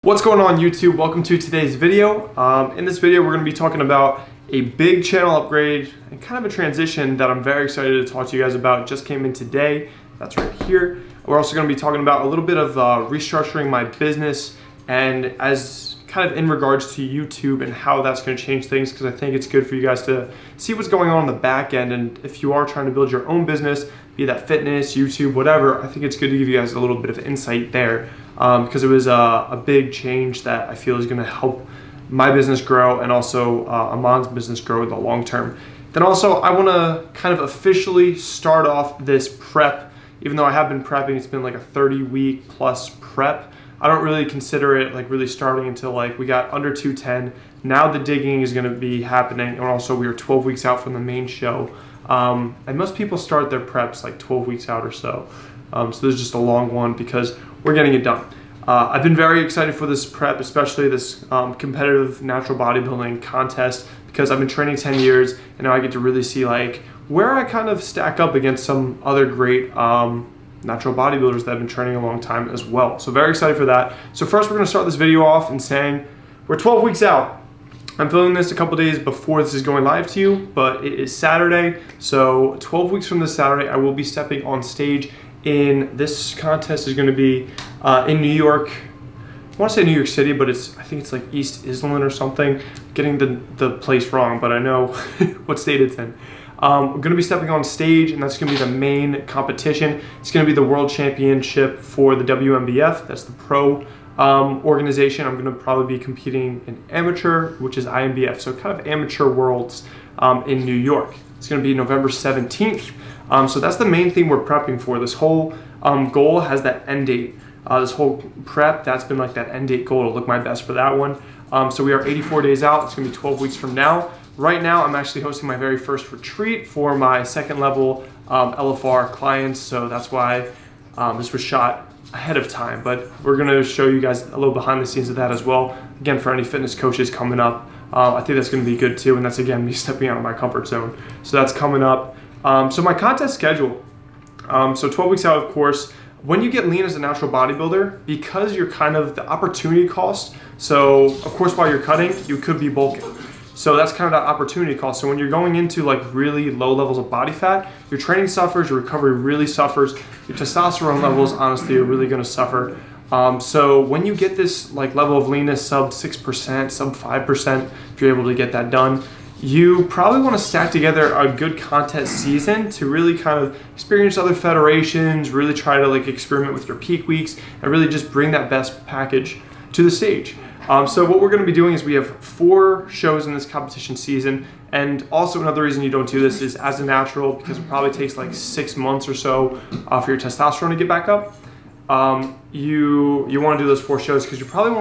What's going on YouTube? Welcome to today's video. In this video we're going to be talking about a big channel upgrade and kind of a transition that I'm very excited to talk to you guys about. It just came in today. That's right here. We're also going to be talking about a little bit of restructuring my business and as kind of in regards to YouTube and how that's going to change things, because I think it's good for you guys to see what's going on the back end. And if you are trying to build your own business, be that fitness, YouTube, whatever, I think it's good to give you guys a little bit of insight there. Because it was a big change that I feel is going to help my business grow and also Aman's business grow in the long term. Then also I want to kind of officially start off this prep. Even though I have been prepping, it's been like a 30-week plus prep. I don't really consider it like really starting until like we got under 210. Now the digging is going to be happening, and also we are 12 weeks out from the main show. And most people start their preps like 12 weeks out or so. So this is just a long one because we're getting it done. I've been very excited for this prep, especially this competitive natural bodybuilding contest, because I've been training 10 years and now I get to really see like where I kind of stack up against some other great natural bodybuilders that have been training a long time as well. So very excited for that. So first we're going to start this video off in saying we're 12 weeks out. I'm filming this a couple days before this is going live to you, but it is Saturday. So 12 weeks from this Saturday, I will be stepping on stage in this contest. Is going to be in New York. I want to say New York City, but I think it's like East Island or something. Getting the place wrong, but I know what state it's in. I'm going to be stepping on stage, and that's going to be the main competition. It's going to be the World Championship for the WMBF. That's the pro organization. I'm going to probably be competing in amateur, which is IMBF, so kind of amateur worlds in New York. It's going to be November 17th. So that's the main thing we're prepping for. This whole goal has that end date. This whole prep, that's been like that end date goal to look my best for that one. So we are 84 days out. It's going to be 12 weeks from now. Right now, I'm actually hosting my very first retreat for my second level LFR clients. So that's why this was shot ahead of time. But we're going to show you guys a little behind the scenes of that as well. Again, for any fitness coaches coming up, I think that's going to be good too. And that's, again, me stepping out of my comfort zone. So that's coming up. So my contest schedule, so 12 weeks out, of course. When you get lean as a natural bodybuilder, because you're kind of the opportunity cost, so of course while you're cutting, you could be bulking. So that's kind of that opportunity cost. So when you're going into like really low levels of body fat, your training suffers, your recovery really suffers, your testosterone levels honestly are really going to suffer. So when you get this like level of leanness, sub 6%, sub 5%, if you're able to get that done, you probably want to stack together a good contest season to really kind of experience other federations, really try to like experiment with your peak weeks, and really just bring that best package to the stage. So what we're going to be doing is we have 4 shows in this competition season, and also another reason you don't do this is as a natural, because it probably takes like 6 months or so for your testosterone to get back up. You want to do those 4 shows because you probably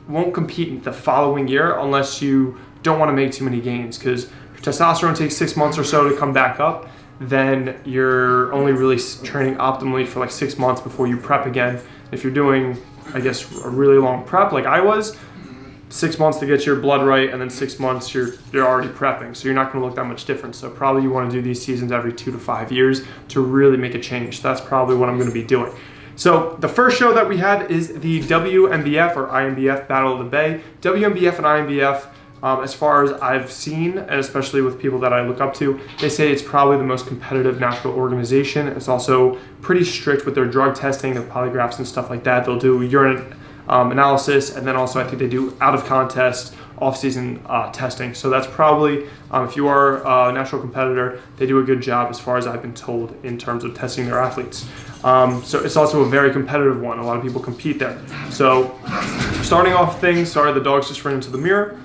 won't compete the following year unless you don't want to make too many gains, because your testosterone takes 6 months or so to come back up. Then you're only really training optimally for like 6 months before you prep again. If you're doing, I guess, a really long prep like I was, 6 months to get your blood right, and then 6 months you're already prepping, so you're not going to look that much different. So probably you want to do these seasons every 2 to 5 years to really make a change. That's probably what I'm going to be doing. So the first show that we have is the WMBF or IMBF Battle of the Bay. WMBF and IMBF, as far as I've seen, and especially with people that I look up to, they say it's probably the most competitive natural organization. It's also pretty strict with their drug testing, their polygraphs and stuff like that. They'll do urine analysis, and then also I think they do out of contest, off-season testing. So that's probably, if you are a natural competitor, they do a good job as far as I've been told in terms of testing their athletes. So it's also a very competitive one. A lot of people compete there. So starting off things, sorry, the dogs just ran into the mirror.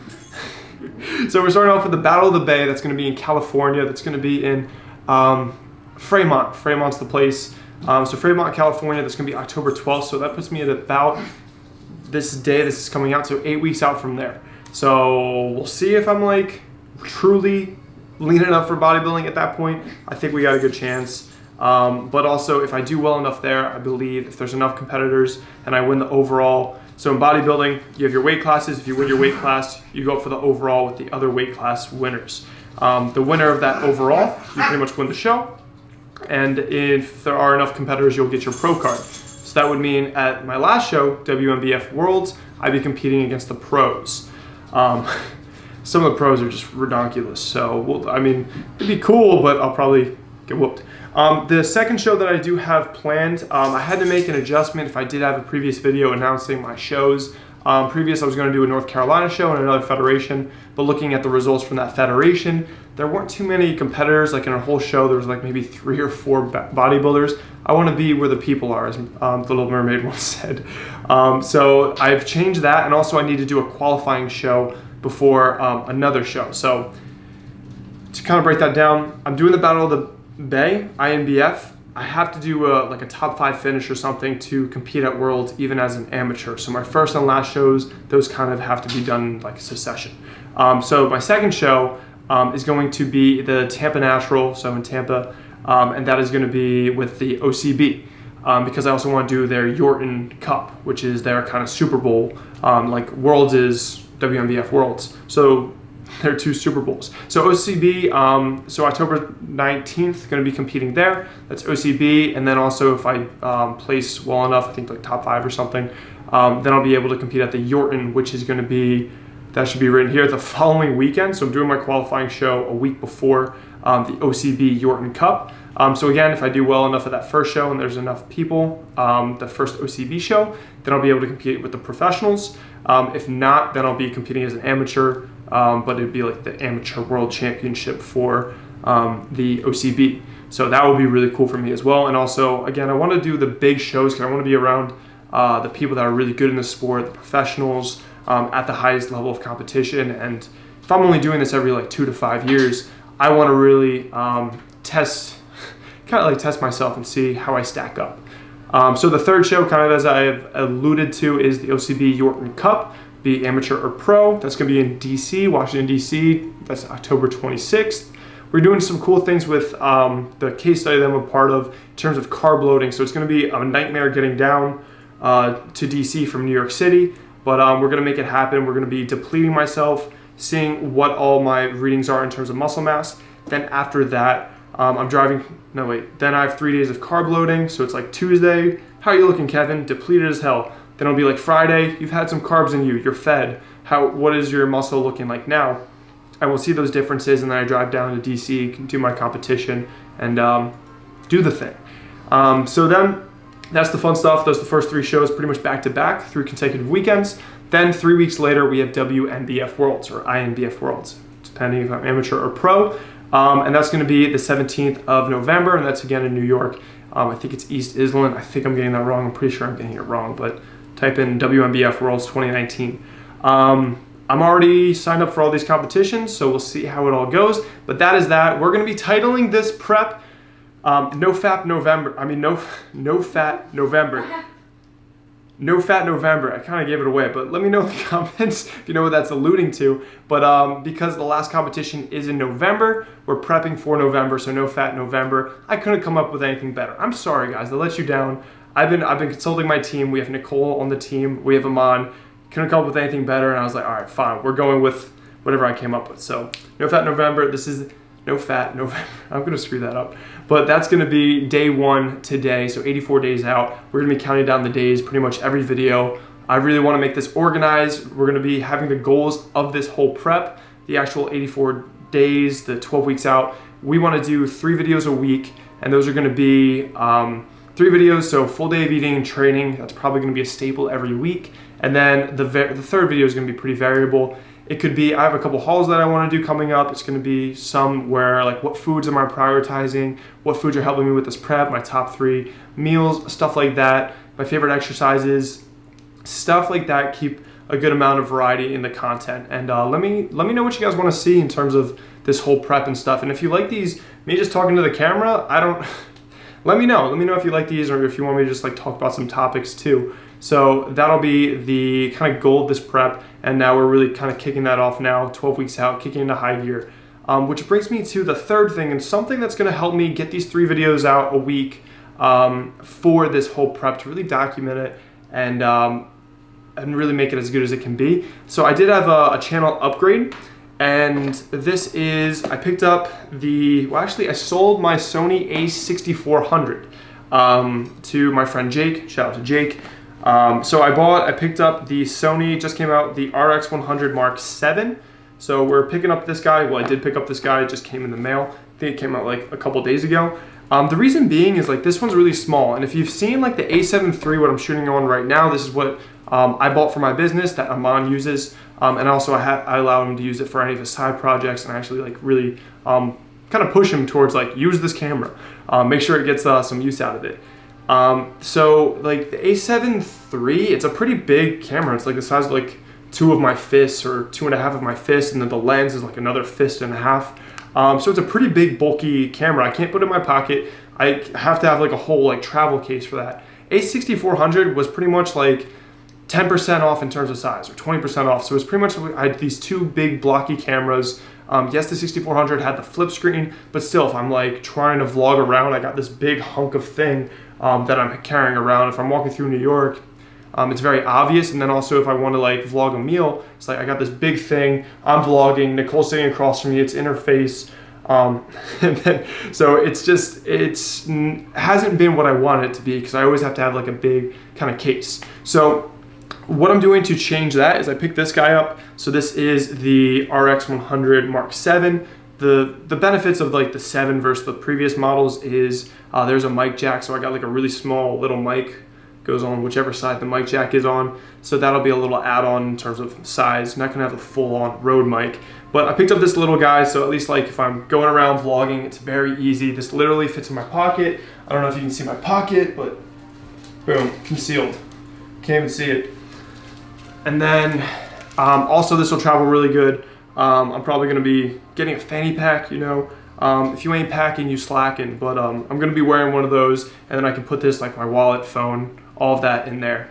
So we're starting off with the Battle of the Bay. That's going to be in California. That's going to be in Fremont. Fremont's the place. So Fremont, California, that's going to be October 12th. So that puts me at about this day this is coming out, so 8 weeks out from there. So we'll see if I'm like truly lean enough for bodybuilding at that point. I think we got a good chance. But also if I do well enough there, I believe if there's enough competitors and I win the overall. So in bodybuilding, you have your weight classes. If you win your weight class, you go for the overall with the other weight class winners. The winner of that overall, you pretty much win the show. And if there are enough competitors, you'll get your pro card. So that would mean at my last show, WMBF Worlds, I'd be competing against the pros. Some of the pros are just redonkulous, so I mean, it'd be cool, but I'll probably get whooped. The second show that I do have planned, I had to make an adjustment if I did have a previous video announcing my shows. Previous, I was going to do a North Carolina show and another federation, but looking at the results from that federation, there weren't too many competitors. Like in a whole show, there was like maybe 3 or 4 bodybuilders. I want to be where the people are, as the Little Mermaid once said. So I've changed that, and also I need to do a qualifying show before another show. So to kind of break that down, I'm doing the Battle of the Bay, INBF. I have to do like a top 5 finish or something to compete at Worlds even as an amateur. So my first and last shows, those kind of have to be done in like succession. So my second show is going to be the Tampa Natural, so in Tampa, and that is going to be with the OCB. Because I also want to do their Urine Cup, which is their kind of Super Bowl, like Worlds is WNBF Worlds. So they're 2 Super Bowls. So OCB, so October 19th, going to be competing there. That's OCB, and then also if I place well enough, I think like top 5 or something, then I'll be able to compete at the Urine, which is going to be, that should be written here, the following weekend. So I'm doing my qualifying show a week before the OCB Urine Cup. So again, if I do well enough at that first show and there's enough people, the first OCB show, then I'll be able to compete with the professionals. If not, then I'll be competing as an amateur, but it'd be like the Amateur World Championship for the OCB. So that would be really cool for me as well. And also, again, I want to do the big shows because I want to be around the people that are really good in the sport, the professionals, at the highest level of competition. And if I'm only doing this every like 2 to 5 years, I want to really test myself and see how I stack up. So the third show, kind of as I've alluded to, is the OCB Urine Cup, be amateur or pro. That's going to be in DC, Washington, DC. That's October 26th. We're doing some cool things with the case study that I'm a part of in terms of carb loading. So it's going to be a nightmare getting down to DC from New York City, but we're going to make it happen. We're going to be depleting myself, seeing what all my readings are in terms of muscle mass. Then after that, then I have 3 days of carb loading. So it's like Tuesday, how are you looking, Kevin? Depleted as hell. Then it'll be like Friday, you've had some carbs in you, you're fed. What is your muscle looking like now? I will see those differences, and then I drive down to DC, do my competition, and do the thing. So then that's the fun stuff. Those are the first 3 shows pretty much back to back, 3 consecutive weekends. Then 3 weeks later, we have WNBF Worlds or INBF Worlds, depending if I'm amateur or pro. And that's going to be the 17th of November, and that's again in New York. I think it's East Island. I think I'm getting that wrong. I'm pretty sure I'm getting it wrong, but type in WNBF Worlds 2019. I'm already signed up for all these competitions, so we'll see how it all goes. But that is that. We're going to be titling this prep No Fat November. No Fat November. No Fat November. I kind of gave it away, but let me know in the comments if you know what that's alluding to. But because the last competition is in November, we're prepping for November, so No Fat November. I couldn't come up with anything better. I'm sorry, guys. I let you down. I've been consulting my team. We have Nicole on the team. We have Aman. Couldn't come up with anything better, and I was like, all right, fine. We're going with whatever I came up with. So No Fat November. This is No Fat November. I'm going to screw that up. But that's going to be day 1 today, so 84 days out. We're going to be counting down the days pretty much every video. I really want to make this organized. We're going to be having the goals of this whole prep, the actual 84 days, the 12 weeks out. We want to do 3 videos a week, and those are going to be 3 videos, so full day of eating and training. That's probably going to be a staple every week. And then the third video is going to be pretty variable. It could be, I have a couple hauls that I want to do coming up. It's going to be some where like what foods am I prioritizing, what foods are helping me with this prep, my top 3 meals, stuff like that, my favorite exercises, stuff like that. Keep a good amount of variety in the content. And let me know what you guys want to see in terms of this whole prep and stuff. And if you like these, me just talking to the camera, let me know. Let me know if you like these, or if you want me to just like talk about some topics too. So that'll be the kind of goal of this prep, and now we're really kind of kicking that off now, 12 weeks out, kicking into high gear. Which brings me to the third thing, and something that's going to help me get these 3 videos out a week for this whole prep, to really document it and really make it as good as it can be. So I did have a channel upgrade, and this is, I picked up I sold my Sony a6400 to my friend Jake. Shout out to Jake. So I picked up the Sony, just came out, the RX100 Mark 7. So we're picking up this guy. Well, I did pick up this guy, it just came in the mail. I think it came out like a couple days ago. The reason being is like this one's really small, and if you've seen like the A7 III, what I'm shooting on right now, this is what I bought for my business that Aman uses, and also I allow him to use it for any of his side projects, and I actually like really kind of push him towards like use this camera, make sure it gets some use out of it. So like the A7 III, it's a pretty big camera. It's like the size of like 2 of my fists or 2.5 of my fists, and then the lens is like another fist and a half. So it's a pretty big, bulky camera. I can't put it in my pocket. I have to have like a whole like travel case for that. A6400 was pretty much like 10% off in terms of size, or 20% off. So it's pretty much, I had these 2 big blocky cameras. Yes, the 6400 had the flip screen, but still, if I'm like trying to vlog around, I got this big hunk of thing that I'm carrying around. If I'm walking through New York, it's very obvious. And then also if I want to like vlog a meal, it's like I got this big thing, I'm vlogging, Nicole's sitting across from me, it's interface. And then, so it's just, hasn't been what I wanted it to be, because I always have to have like a big kind of case. So what I'm doing to change that is I picked this guy up. So this is the RX100 Mark 7. The benefits of like the 7 versus the previous models is there's a mic jack, so I got like a really small little mic, goes on whichever side the mic jack is on. So that'll be a little add-on in terms of size. I'm not gonna have a full-on Rode mic, but I picked up this little guy, so at least like if I'm going around vlogging, it's very easy. This literally fits in my pocket. I don't know if you can see my pocket, but boom, concealed. Can't even see it. And then also this will travel really good. I'm probably gonna be getting a fanny pack, you know. If you ain't packing, you slacking, but I'm gonna be wearing one of those, and then I can put this, like my wallet, phone, all of that in there.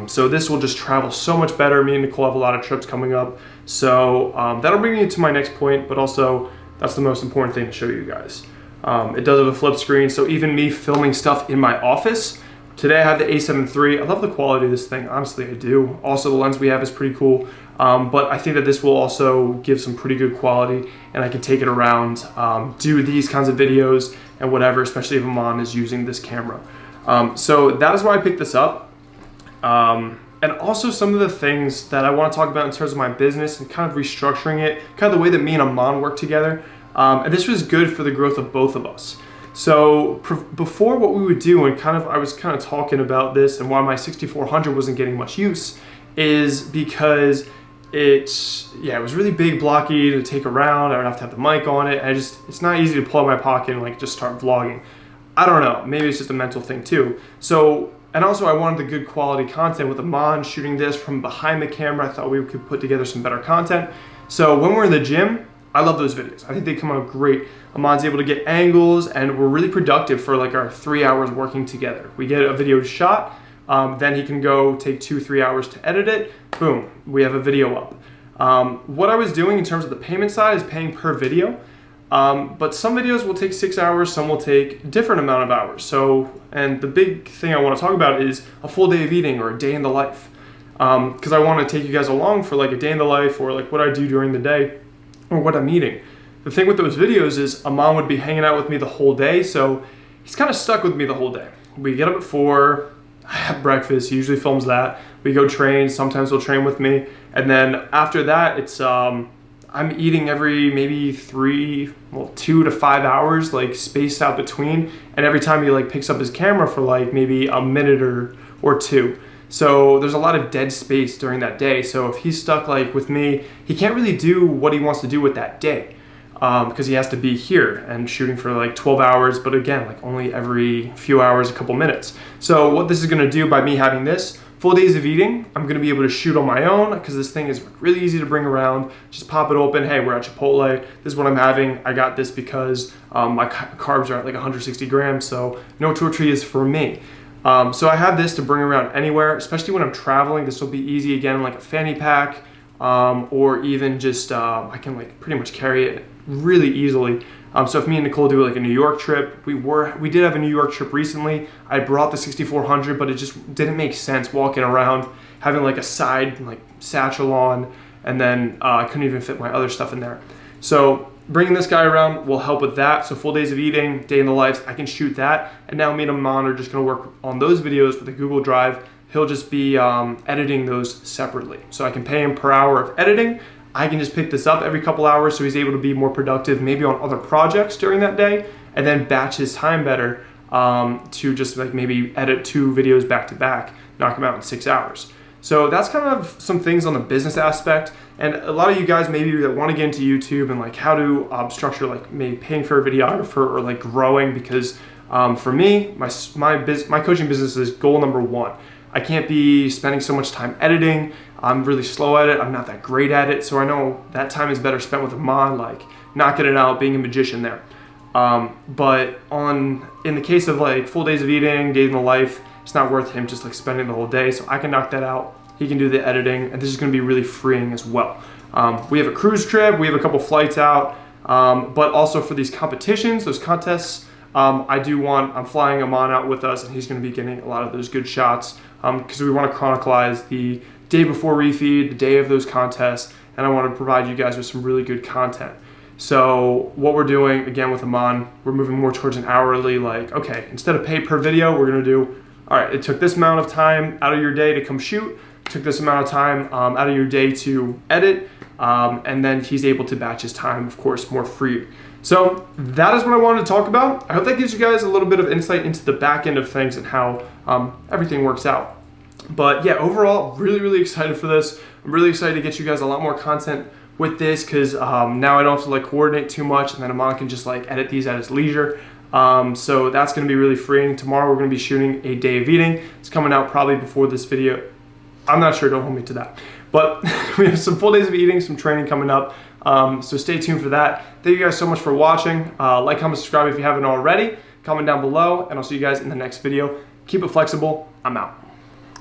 So this will just travel so much better. Me and Nicole have a lot of trips coming up. So that'll bring me to my next point, but also that's the most important thing to show you guys. It does have a flip screen, so even me filming stuff in my office, today I have the A7 III. I love the quality of this thing, honestly I do. Also the lens we have is pretty cool, but I think that this will also give some pretty good quality, and I can take it around, do these kinds of videos and whatever, especially if Aman is using this camera. So that is why I picked this up. And also some of the things that I want to talk about in terms of my business and kind of restructuring it, kind of the way that me and Aman work together. And this was good for the growth of both of us. So before, what we would do, and I was kind of talking about this and why my 6400 wasn't getting much use, is because it was really big, blocky to take around. I would have to have the mic on it. And it's not easy to pull out my pocket and like just start vlogging. I don't know, maybe it's just a mental thing too. So, and also I wanted the good quality content with Aman shooting this from behind the camera. I thought we could put together some better content. So when we're in the gym, I love those videos. I think they come out great. Aman's able to get angles, and we're really productive for like our 3 hours working together. We get a video shot, then he can go take 2-3 hours to edit it. Boom, we have a video up. What I was doing in terms of the payment side is paying per video. But some videos will take 6 hours, some will take a different amount of hours. So, and the big thing I want to talk about is a full day of eating or a day in the life. Because I want to take you guys along for like a day in the life, or like what I do during the day, or what I'm eating. The thing with those videos is Aman would be hanging out with me the whole day, so he's kind of stuck with me the whole day. We get up at 4, I have breakfast, he usually films that. We go train, sometimes he'll train with me. And then after that, it's I'm eating every maybe 2 to 5 hours, like spaced out between. And every time he like picks up his camera for like maybe a minute or 2. So there's a lot of dead space during that day. So if he's stuck like with me, he can't really do what he wants to do with that day. Because he has to be here and shooting for like 12 hours, but again, like only every few hours, a couple minutes. So what this is gonna do by me having this, full days of eating, I'm gonna be able to shoot on my own, because this thing is really easy to bring around. Just pop it open, hey, we're at Chipotle, this is what I'm having. I got this because my carbs are at like 160 grams, so no tortillas for me. So I have this to bring around anywhere, especially when I'm traveling. This will be easy, again, like a fanny pack, or even just, I can like pretty much carry it really easily. So if me and Nicole do like a New York trip, we did have a New York trip recently. I brought the 6400, but it just didn't make sense walking around, having like a side like satchel on, and then I couldn't even fit my other stuff in there. So bringing this guy around will help with that. So full days of eating, day in the life, I can shoot that. And now me and Aman are just gonna work on those videos with a Google Drive. he'll just be editing those separately. So I can pay him per hour of editing. I can just pick this up every couple hours so he's able to be more productive maybe on other projects during that day, and then batch his time better to just like maybe edit 2 videos back to back, knock them out in 6 hours. So that's kind of some things on the business aspect. And a lot of you guys maybe that want to get into YouTube and like how to structure like maybe paying for a videographer or like growing, because for me, my coaching business is goal number 1. I can't be spending so much time editing. I'm really slow at it. I'm not that great at it. So I know that time is better spent with Amon, like knocking it out, being a magician there. But in the case of like full days of eating, days in the life, it's not worth him just like spending the whole day. So I can knock that out. He can do the editing, and this is going to be really freeing as well. We have a cruise trip. We have a couple flights out, but also for these competitions, those contests, I'm flying Amon out with us, and he's going to be getting a lot of those good shots because we want to chronicleize the day before refeed, the day of those contests, and I want to provide you guys with some really good content. So what we're doing, again, with Amon, we're moving more towards an hourly, like, okay, instead of pay per video, we're going to do, all right, it took this amount of time out of your day to come shoot, took this amount of time out of your day to edit, and then he's able to batch his time, of course, more free. So that is what I wanted to talk about. I hope that gives you guys a little bit of insight into the back end of things and how everything works out. But yeah, overall, really, really excited for this. I'm really excited to get you guys a lot more content with this because now I don't have to like coordinate too much, and then Amon can just like edit these at his leisure. So that's going to be really freeing. Tomorrow we're going to be shooting a day of eating. It's coming out probably before this video. I'm not sure, don't hold me to that. But we have some full days of eating, some training coming up. So stay tuned for that. Thank you guys so much for watching. Like, comment, subscribe if you haven't already. Comment down below, and I'll see you guys in the next video. Keep it flexible. I'm out.